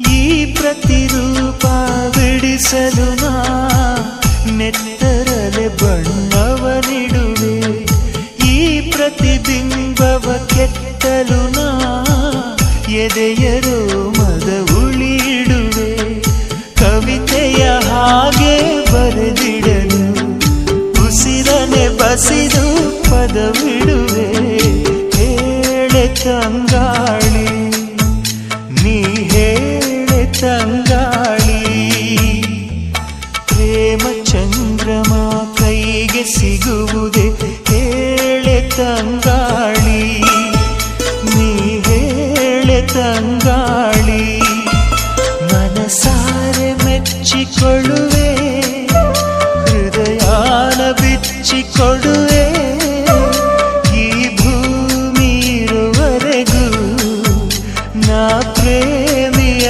ಈ ಪ್ರತಿರೂಪ ಬಿಡಿಸಲು ನಾ ನೆತ್ತರಲೆ ಬಣ್ಣವನಿಡುವೆ. ಈ ಪ್ರತಿಬಿಂಬವ ಕೆತ್ತಲು ನಾ ಎದೆಯರೋ ಮದ ಉಳಿಡುವೆ. ಕವಿತೆಯ ಹಾಗೆ ಬರೆದಿಡಲು ಉಸಿರನೆ ಬಸಿದು ಪದವಿಡುವೆ. ಹೇಳೆ ತಂಗಾಳಿ ನೀ ಹೇಳೆ ತಂಗ